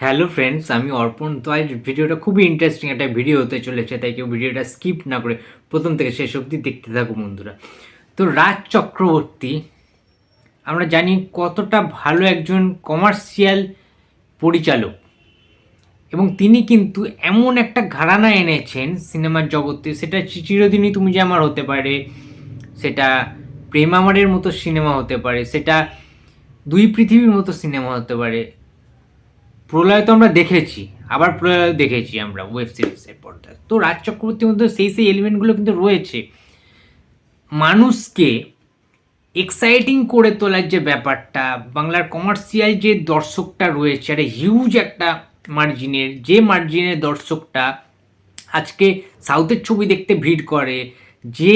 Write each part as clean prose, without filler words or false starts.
Hello friends, আমি অর্পণ। তো আজ ভিডিওটা খুবই ইন্টারেস্টিং একটা ভিডিও হতে চলেছে, তাই কেউ ভিডিওটা স্কিপ না করে প্রথম থেকে শেষ অবধি দেখতে থাকো বন্ধুরা। তো রাজ চক্রবর্তী আমরা জানি কতটা ভালো একজন কমার্শিয়াল পরিচালক, এবং তিনি কিন্তু এমন একটা ঘরানা এনেছেন সিনেমার জগতে, সেটা চিরদিনই তুমি যে আমার হতে পারে, সেটা প্রেম আমারের মতো সিনেমা হতে পারে, সেটা দুই পৃথিবীর মতো সিনেমা হতে পারে। প্রলয় তো আমরা দেখেছি, আবার প্রলয় দেখেছি আমরা ওয়েব সিরিজের পর্দায়। তো রাজ চক্রবর্তীর মধ্যে সেই এলিমেন্টগুলো কিন্তু রয়েছে। মানুষকে এক্সাইটিং করে তোলার যে ব্যাপারটা, বাংলার কমার্শিয়াল যে দর্শকটা রয়েছে, একটা হিউজ একটা মার্জিনের, যে মার্জিনের দর্শকটা আজকে সাউথের ছবি দেখতে ভিড় করে, যে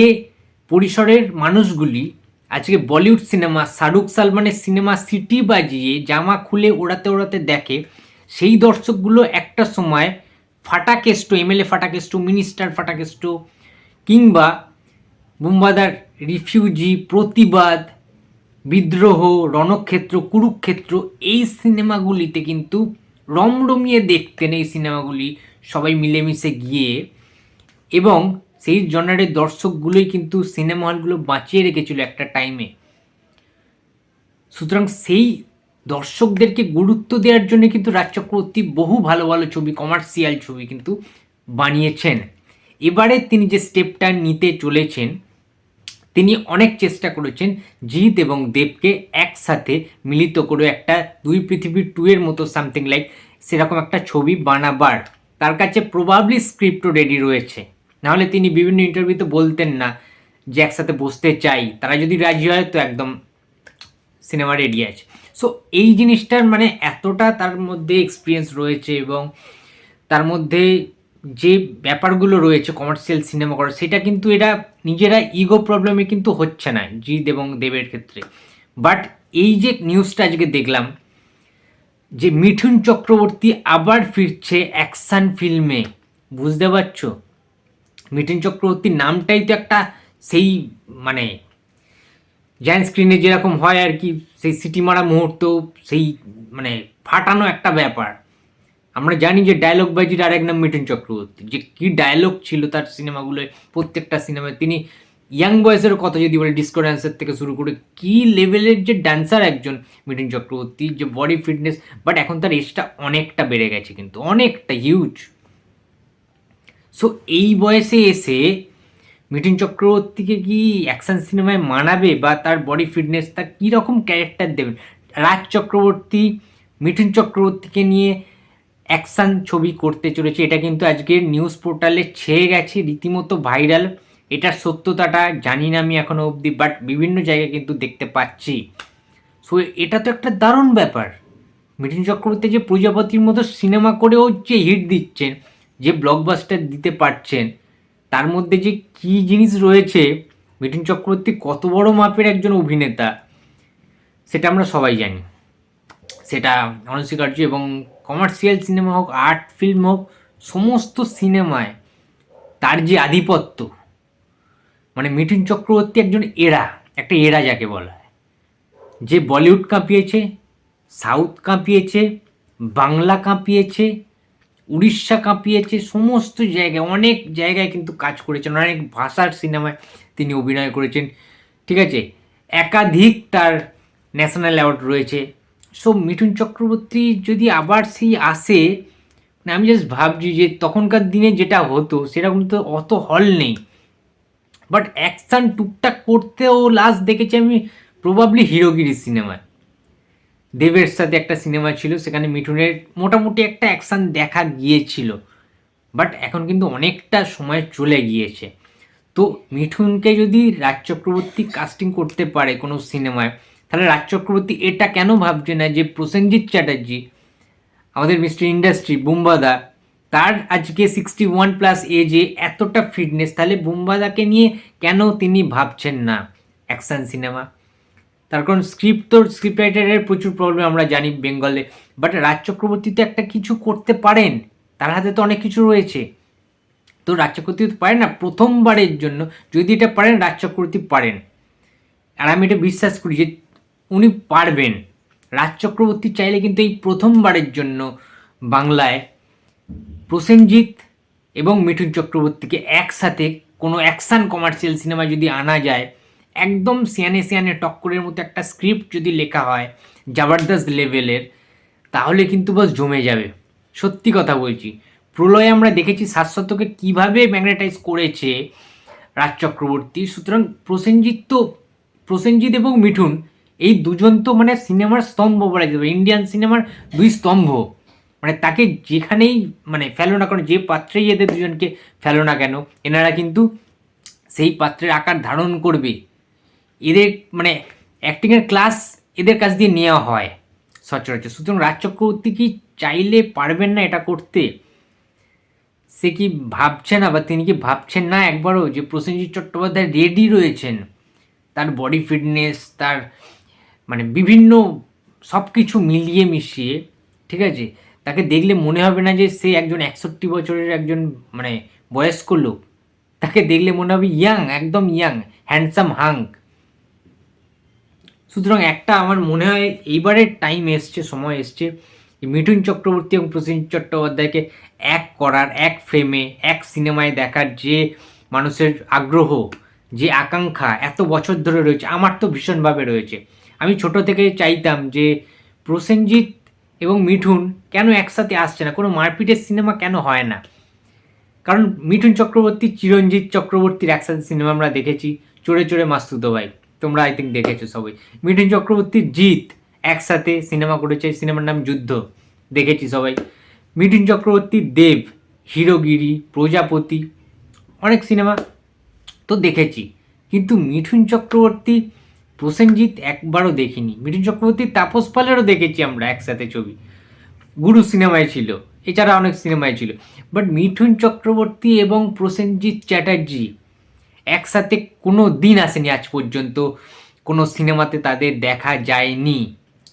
পরিসরের মানুষগুলি আজকে বলিউড সিনেমা, শাহরুখ সালমানের সিনেমা সিটি বাজিয়ে জামা খুলে ওড়াতে ওড়াতে দেখে, সেই দর্শকগুলো একটা সময় ফাটাকেষ্ট, এমএলএ ফাটাকেষ্ট, মিনিস্টার ফাটাকেষ্ট, কিংবা বুম্বাদার রিফিউজি, প্রতিবাদ, বিদ্রোহ, রণক্ষেত্র, কুরুক্ষেত্র, এই সিনেমাগুলিতে কিন্তু রমরমিয়ে দেখতেন এই সিনেমাগুলি সবাই মিলেমিশে গিয়ে। এবং সেই জনারের দর্শকগুলোই কিন্তু সিনেমা হলগুলো বাঁচিয়ে রেখেছিল একটা টাইমে। সুতরাং সেই দর্শকদেরকে গুরুত্ব দেওয়ার জন্য কিন্তু রাজ চক্রবর্তী বহু ভালো ভালো ছবি, কমার্শিয়াল ছবি কিন্তু বানিয়েছেন। এবারে তিনি যে স্টেপটা নিতে চলেছেন, তিনি অনেক চেষ্টা করেছেন জিৎ এবং দেবকে একসাথে মিলিত করে একটা দুই পৃথিবীর টু এর মতো সামথিং লাইক সেরকম একটা ছবি বানাবার। তার কাছে প্রবাবলি স্ক্রিপ্টও রেডি রয়েছে, নাহলে তিনি বিভিন্ন ইন্টারভিউতে বলতেন না যে একসাথে বসতে চাই। তারা যদি রাজি হয় তো একদম সিনেমা রেডি আছে। সো এই জিনিসটার মানে এতটা তার মধ্যে এক্সপিরিয়েন্স রয়েছে, এবং তার মধ্যে যে ব্যাপারগুলো রয়েছে কমার্শিয়াল সিনেমা করার, সেটা কিন্তু এরা নিজেরা ইগো প্রবলেমে কিন্তু হচ্ছে না জিৎ এবং দেবের ক্ষেত্রে। বাট এই যে নিউজটা আজকে দেখলাম যে মিঠুন চক্রবর্তী আবার ফিরছে অ্যাকশান ফিল্মে, বুঝতে পারছো? মিঠুন চক্রবর্তীর নামটাই তো একটা সেই মানে জায়ান্ট স্ক্রিনে যেরকম হয় আর কি, সেই সিটি মারা মুহূর্ত, সেই মানে ফাটানো একটা ব্যাপার। আমরা জানি যে ডায়লগ বাজির আরেক নাম মিঠুন চক্রবর্তী, যে কী ডায়লগ ছিল তার সিনেমাগুলোয়, প্রত্যেকটা সিনেমায় তিনি ইয়াং বয়সের কথা যদি বলে, ডিস্কো ড্যান্সার থেকে শুরু করে কী লেভেলের যে ড্যান্সার একজন মিঠুন চক্রবর্তী, যে বডি ফিটনেস। বাট এখন তার এজটা অনেকটা বেড়ে গেছে, কিন্তু অনেকটা হিউজ। সো এই বয়সে এসে মিঠুন চক্রবর্তীকে কি অ্যাকশন সিনেমায় মানাবে, বা তার বডি ফিটনেস, তার কীরকম ক্যারেক্টার দেবেন? রাজ চক্রবর্তী মিঠুন চক্রবর্তীকে নিয়ে অ্যাকশান ছবি করতে চলেছে, এটা কিন্তু আজকের নিউজ পোর্টালে ছেয়ে গেছে, রীতিমতো ভাইরাল। এটার সত্যতাটা জানি না আমি এখনও অবধি, বাট বিভিন্ন জায়গায় কিন্তু দেখতে পাচ্ছি। সো এটা তো একটা দারুণ ব্যাপার। মিঠুন চক্রবর্তী যে প্রজাপতির মতো সিনেমা করেও যে হিট দিচ্ছেন, যে ব্লকবাস্টার দিতে পারছেন, তার মধ্যে যে কী জিনিস রয়েছে, মিঠুন চক্রবর্তী কত বড় মাপের একজন অভিনেতা সেটা আমরা সবাই জানি। সেটা অনস্বীকার্য। এবং কমার্শিয়াল সিনেমা হোক, আর্ট ফিল্ম হোক, সমস্ত সিনেমায় তার যে আধিপত্য, মানে মিঠুন চক্রবর্তী একজন এরা, একটা এরা যাকে বলা হয়, যে বলিউড কাঁপিয়েছে, সাউথ কাঁপিয়েছে, বাংলা কাঁপিয়েছে, উড়িষ্যা কাঁপিয়েছে, সমস্ত জায়গায় অনেক জায়গায় কিন্তু কাজ করেছেন, অনেক ভাষার সিনেমায় তিনি অভিনয় করেছেন, ঠিক আছে? একাধিক তার ন্যাশনাল অ্যাওয়ার্ড রয়েছে। সো মিঠুন চক্রবর্তী যদি আবার সেই আসে, মানে আমি জাস্ট ভাবছি যে তখনকার দিনে যেটা হতো সেরকম তো অত হল নেই, বাট অ্যাকশান টুকটাক করতেও লাস্ট দেখেছি আমি প্রবাবলি হিরোগিরি সিনেমায়। দেবের সাথে একটা সিনেমা ছিল, সেখানে মিঠুনের মোটামুটি একটা অ্যাকশান দেখা গিয়েছিল, বাট এখন কিন্তু অনেকটা সময় চলে গিয়েছে। তো মিঠুনকে যদি রাজ চক্রবর্তী কাস্টিং করতে পারে কোনো সিনেমায়, তাহলে রাজ চক্রবর্তী এটা কেন ভাবছে না যে প্রসেনজিৎ চ্যাটার্জি, আমাদের মিস্টার ইন্ডাস্ট্রি বুম্বাদা, তার আজকে 61+ এজে এতটা ফিটনেস, তাহলে বুম্বাদাকে নিয়ে কেন তিনি ভাবছেন না অ্যাকশান সিনেমা? তার কারণ স্ক্রিপ্ট রাইটারের প্রচুর প্রবলেম আমরা জানি বেঙ্গলে, বাট রাজ চক্রবর্তী তো একটা কিছু করতে পারেন, তার হাতে তো অনেক কিছু রয়েছে। তো রাজ চক্রবর্তী পারেন না প্রথমবারের জন্য, যদি এটা পারেন রাজ চক্রবর্তী পারেন, আর আমি এটা বিশ্বাস করি যে উনি পারবেন। রাজ চক্রবর্তী চাইলে কিন্তু এই প্রথমবারের জন্য বাংলায় প্রসেনজিৎ এবং মিঠুন চক্রবর্তীকে একসাথে কোনো অ্যাকশান কমার্শিয়াল সিনেমা যদি আনা যায়, একদম সিয়ানে সিয়ানে টক্করের মতো একটা স্ক্রিপ্ট যদি লেখা হয় জবরদস্ত লেভেলের, তাহলে কিন্তু বাস জমে যাবে। সত্যি কথা বলছি, প্রলয়ে আমরা দেখেছি শাশ্বতকে কীভাবে ম্যাগনেটাইজ করেছে রাজ চক্রবর্তী। সুতরাং প্রসেনজিৎ এবং মিঠুন এই দুজন তো মানে সিনেমার স্তম্ভ বলা যেতে পারে, ইন্ডিয়ান সিনেমার দুই স্তম্ভ। মানে তাকে যেখানেই মানে ফেলো না কেন, যে পাত্রেই এদের দুজনকে ফেলো না কেন, এনারা কিন্তু সেই পাত্রের আকার ধারণ করবে। এদের মানে অ্যাক্টিংয়ের ক্লাস এদের কাছ দিয়ে নেওয়া হয় সচরাচর। সুতরাং রাজ চক্রবর্তী কি চাইলে পারবেন না এটা করতে? সে কি ভাবছে না, বা তিনি কি ভাবছেন না একবারও যে প্রসেনজিৎ চট্টোপাধ্যায় রেডি রয়েছেন? তার বডি ফিটনেস, তার মানে বিভিন্ন সব কিছু মিলিয়ে মিশিয়ে, ঠিক আছে, তাকে দেখলে মনে হবে না যে সে একজন 61 বছরের একজন মানে বয়স্ক লোক। তাকে দেখলে মনে হবে ইয়াং, একদম ইয়াং, হ্যান্ডসাম হাঙ্ক। সুতরাং একটা আমার মনে হয় এইবারের টাইম এসছে, সময় এসছে মিঠুন চক্রবর্তী এবং প্রসেনজিৎ চট্টোপাধ্যায়কে এক করার, এক ফ্রেমে এক সিনেমায় দেখার যে মানুষের আগ্রহ, যে আকাঙ্ক্ষা এত বছর ধরে রয়েছে, আমার তো ভীষণভাবে রয়েছে। আমি ছোট থেকে চাইতাম যে প্রসেনজিৎ এবং মিঠুন কেন একসাথে আসছে না, কোনো মারপিটের সিনেমা কেন হয় না? কারণ মিঠুন চক্রবর্তী চিরঞ্জিত চক্রবর্তীর একসাথে সিনেমা আমরা দেখেছি, চোরে চোরে মাসতুতো ভাই, তোমরা আই থিঙ্ক দেখেছো সবাই। মিঠুন চক্রবর্তীর জিৎ একসাথে সিনেমা করেছে, সিনেমার নাম যুদ্ধ, দেখেছি সবাই। মিঠুন চক্রবর্তীর দেব, হিরোগিরি, প্রজাপতি, অনেক সিনেমা তো দেখেছি। কিন্তু মিঠুন চক্রবর্তী প্রসেনজিৎ একবারও দেখিনি। মিঠুন চক্রবর্তী তাপস পালেরও দেখেছি আমরা একসাথে ছবি, গুরু সিনেমায় ছিল, এছাড়া অনেক সিনেমায় ছিল। বাট মিঠুন চক্রবর্তী এবং প্রসেনজিৎ চ্যাটার্জি একসাথে কোনো দিন আসেনি আজ পর্যন্ত, কোনো সিনেমাতে তাদের দেখা যায়নি।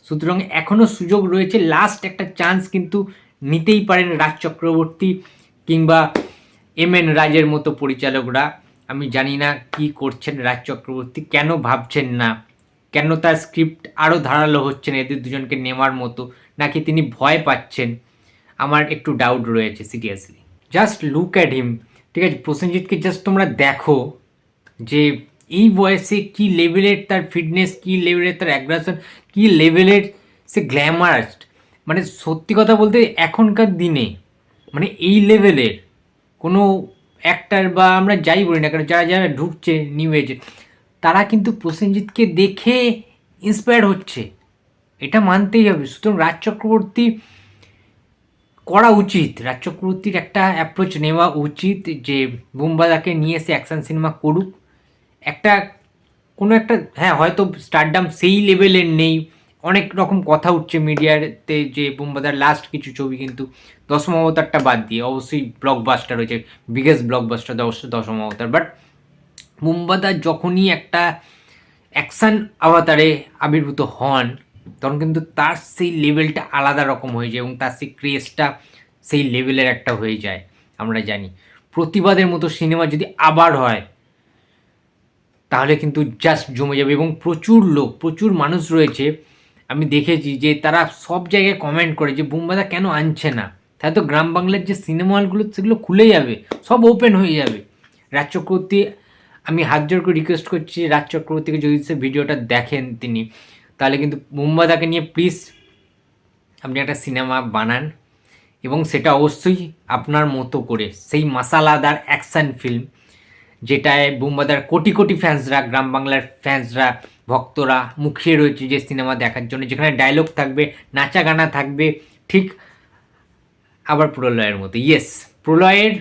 সুতরাং এখনও সুযোগ রয়েছে, লাস্ট একটা চান্স কিন্তু নিতেই পারেন রাজ চক্রবর্তী কিংবা এম.এন. রাজের মতো পরিচালকরা। আমি জানি না কি করছেন রাজ চক্রবর্তী, কেন ভাবছেন না, কেন তার স্ক্রিপ্ট আরও ধারালো হচ্ছে না এদের দুজনকে নেওয়ার মতো, নাকি তিনি ভয় পাচ্ছেন? আমার একটু ডাউট রয়েছে seriously. Just look at him, ঠিক আছে, প্রসেনজিৎকে জাস্ট তোমরা দেখো যে এই বয়সে কী লেভেলের তার ফিটনেস, কী লেভেলের তার অ্যাগ্রেশন, কী লেভেলের সে গ্ল্যামারাস্ট। মানে সত্যি কথা বলতে এখনকার দিনে মানে এই লেভেলের কোনো অ্যাক্টার বা আমরা যাই বলি না কেন, যারা যারা ঢুকছে নিউ এজে, তারা কিন্তু প্রসেনজিৎকে দেখে ইন্সপায়ার হচ্ছে, এটা মানতেই হবে। সুতরাং রাজ চক্রবর্তী করা উচিত, রাজ চক্রবর্তীর একটা অ্যাপ্রোচ নেওয়া উচিত যে বুমবাদাকে নিয়ে এসে অ্যাকশান সিনেমা করুক। একটা কোনো একটা, হ্যাঁ হয়তো স্টারডাম সেই লেভেলের নেই, অনেক রকম কথা উঠছে মিডিয়াতে যে বুমবাদার লাস্ট কিছু ছবি কিন্তু দশম অবতারটা বাদ দিয়ে অবশ্যই ব্লকবাস্টার হয়েছে, বিগেস্ট ব্লকবাস্টার অবশ্যই দশম অবতার। বাট বুমবাদার যখনই একটা অ্যাকশান অবতারে আবির্ভূত হন, তখন কিন্তু তার সেই লেভেলটা আলাদা রকম হয়ে যায় এবং তার সেই ক্রেজটা সেই লেভেলের একটা হয়ে যায়। আমরা জানি প্রতিবাদের মতো সিনেমা যদি আবার হয় তাহলে কিন্তু জাস্ট জমে যাবে। এবং প্রচুর লোক, প্রচুর মানুষ রয়েছে, আমি দেখেছি যে তারা সব জায়গায় কমেন্ট করে যে বুমবাদা কেন আনছে না, তাহলে তো গ্রাম বাংলার যে সিনেমা হলগুলো সেগুলো খুলে যাবে, সব ওপেন হয়ে যাবে। রাজ চক্রবর্তী, আমি হাত জোর করে রিকোয়েস্ট করছি রাজ চক্রবর্তীকে যদি সে ভিডিওটা দেখেন তিনি, তাহলে কিন্তু বুমবাদাকে নিয়ে প্লিজ আপনি একটা সিনেমা বানান, এবং সেটা অবশ্যই আপনার মতো করে, সেই মশালাদার অ্যাকশান ফিল্ম যেটায় বুমবাদার কোটি কোটি ফ্যান্সরা, গ্রাম বাংলার ফ্যান্সরা, ভক্তরা মুখিয়ে রয়েছে যে সিনেমা দেখার জন্য, যেখানে ডায়লগ থাকবে, নাচা গানা থাকবে, ঠিক আবার প্রলয়ের মতো। ইয়েস, প্রলয়ের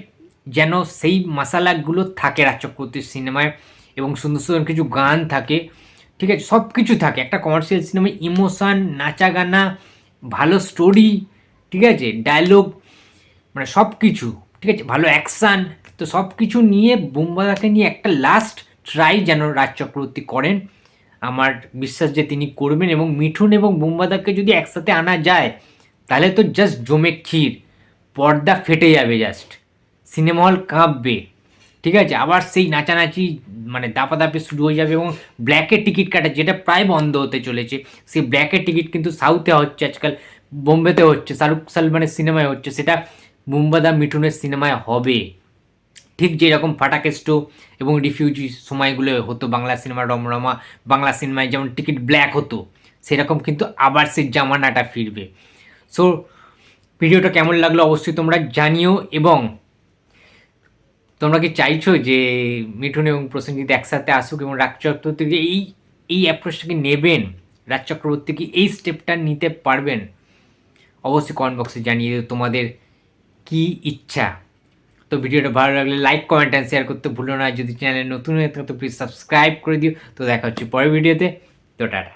যেন সেই মশালাগুলো থাকে রাজ চক্রবর্তীর সিনেমায়, এবং সুন্দর সুন্দর কিছু গান থাকে, ঠিক আছে, সব কিছু থাকে। একটা কমার্শিয়াল সিনেমায় ইমোশান, নাচা গানা, ভালো স্টোরি, ঠিক আছে, ডায়লগ, মানে সব কিছু, ঠিক আছে, ভালো অ্যাকশান, তো সব কিছু নিয়ে বুমবাদাকে নিয়ে একটা লাস্ট ট্রাই যেন রাজ চক্রবর্তী করেন। আমার বিশ্বাস যে তিনি করবেন, এবং মিঠুন এবং বুমবাদাকে যদি একসাথে আনা যায় তাহলে তো জাস্ট জমে ক্ষীর, পর্দা ফেটে যাবে, জাস্ট সিনেমা হল কাঁপবে, ঠিক আছে। আবার সেই নাচানাচি মানে দাপাদাপি শুরু হয়ে যাবে, এবং ব্ল্যাকের টিকিট কাটা যেটা প্রায় বন্ধ হতে চলেছে, সেই ব্ল্যাকের টিকিট কিন্তু সাউথে হচ্ছে আজকাল বোম্বেতে হচ্ছে, শাহরুখ সালমানের সিনেমায় হচ্ছে, সেটা বুম্বাদা মিঠুনের সিনেমায় হবে। ঠিক যেরকম ফাটাকেষ্ট এবং রিফিউজি সময়গুলো হতো বাংলা সিনেমা, রমরমা বাংলা সিনেমায় যেমন টিকিট ব্ল্যাক হতো, সেরকম কিন্তু আবার সেই জামানাটা ফিরবে। সো ভিডিওটা কেমন লাগলো অবশ্যই তোমরা জানিও, এবং তোমরা কি চাইছো যে মিঠুন এবং প্রসেনজিৎ একসাথে আসুক, এবং রাজ চক্রবর্তী এই অ্যাপ্রোচটা কি নেবেন, রাজ চক্রবর্তী কি এই স্টেপটা নিতে পারবেন? অবশ্যই কমেন্ট বক্সে জানিয়ে দিও তোমাদের কি ইচ্ছা। তো ভিডিওটা ভালো লাগলে লাইক, কমেন্ট অ্যান্ড শেয়ার করতে ভুলো না। যদি চ্যানেলে নতুন হয়ে থাকো তো প্লিজ সাবস্ক্রাইব করে দিও। তো দেখা হচ্ছে পরের ভিডিওতে। তো টাটা।